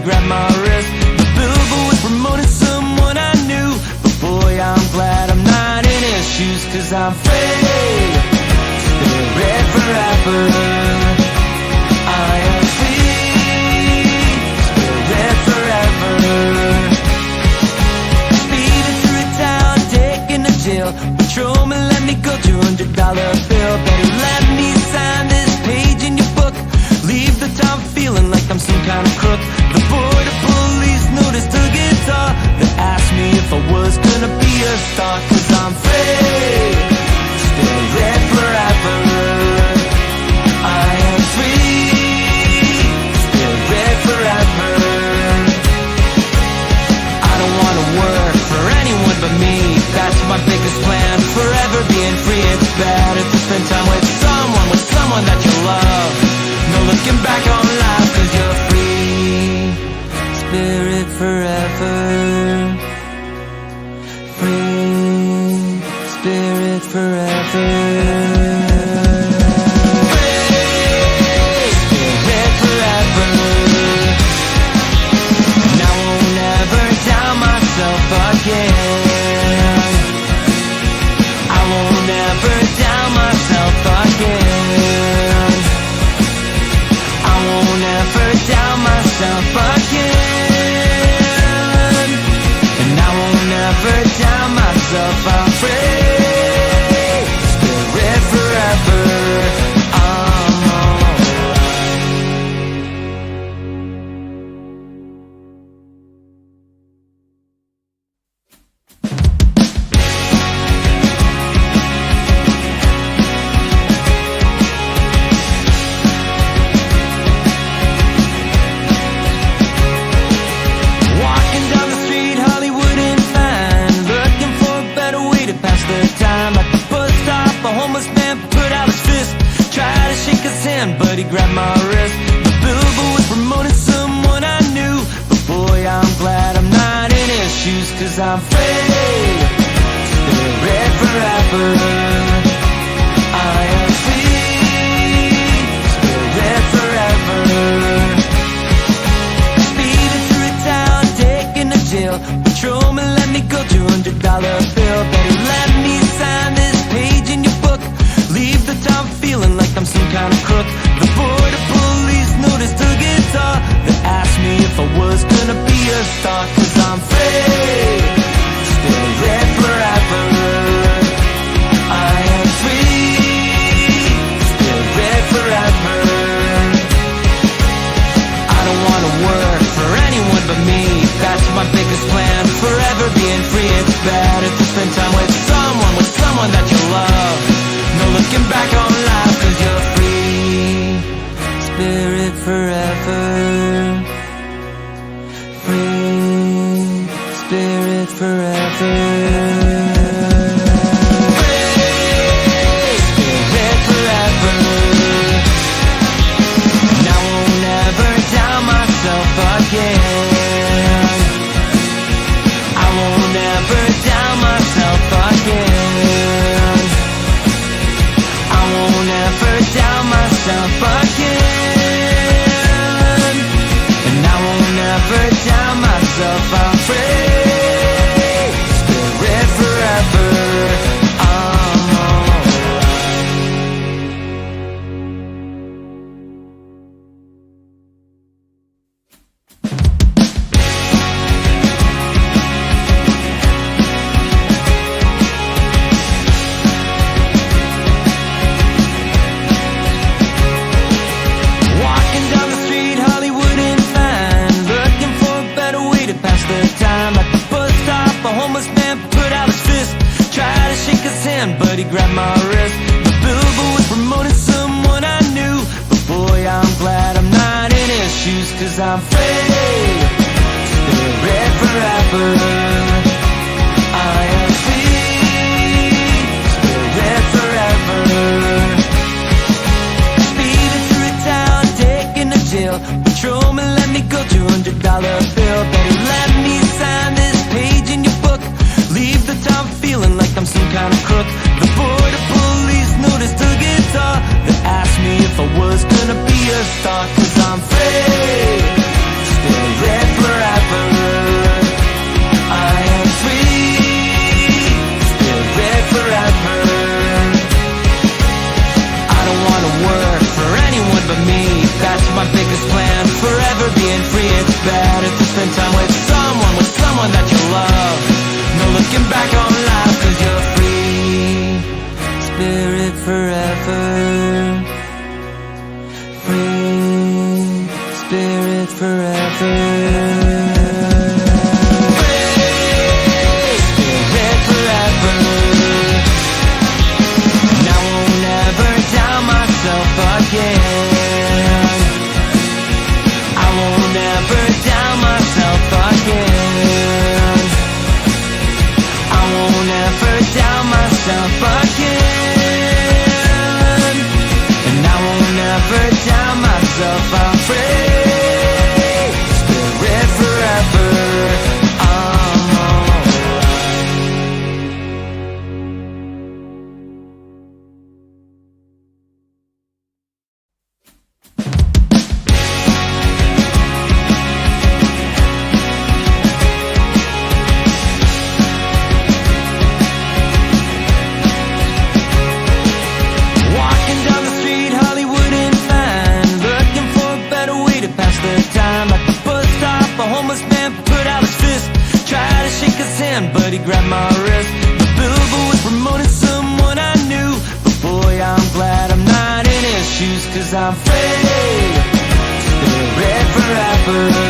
grabbed my wrist. The billboard was promoting someone I knew, but boy, I'm glad I'm not in his shoes, 'cause I'm free, spirit forever. I am free, spirit forever. Speeding through a town, taking a chill. Patrolman let me go, $200 bill. Better let me sign this page in your book. Leave the town feeling like I'm some kind of crook. The border police noticed a guitar. They asked me if I was gonna be a star, 'cause I'm free, spirit forever. I am free, spirit forever. I don't wanna work for anyone but me. That's my biggest plan, forever being free. It's better to spend time with someone that you love. No looking back on life, 'cause you're free, spirit forever. Free, spirit forever. I'm free, spirit forever. I'm alright. Walking down the street, Hollywood and fine, looking for a better way to pass the time. At the bus stop, a homeless man put out his fist, tried to shake his hand, but he grabbed my wrist. The billboard was promoting someone I knew, but boy, I'm glad I'm not in his shoes, 'cause I'm free, spirit forever. I am free, spirit forever. Speeding through a town, taking a chill. Patrolman let me go, $200 bill. Better let me sign this page in your book. Leave the town feeling like I'm some kind of crook. The border police noticed a guitar. They asked me if I was gonna be a star, 'cause I'm free, spirit forever. I am free, spirit forever. I don't wanna work for anyone but me. That's my biggest plan, forever being free. It's better to spend time with someone that you love. No looking back on life, 'cause you're free, spirit forever. Free, spirit forever. I'm free, spirit forever. I'm alright. Walking down the street, Hollywood and fine, looking for a better way to pass the time. At the bus stop, a homeless man put out his fist, tried to shake his hand, but he grabbed my wrist. The billboard was promoting someone I knew, but boy, I'm glad I'm not in his shoes, 'cause I'm free, spirit forever. I am free, spirit forever. Speeding through a town, taking a chill. Patrolman let me go, $200 bill. Better let me sign this page in your book. Leave the town feeling like I'm some kind of crook. The border 'cause I'm free. Spirit forever.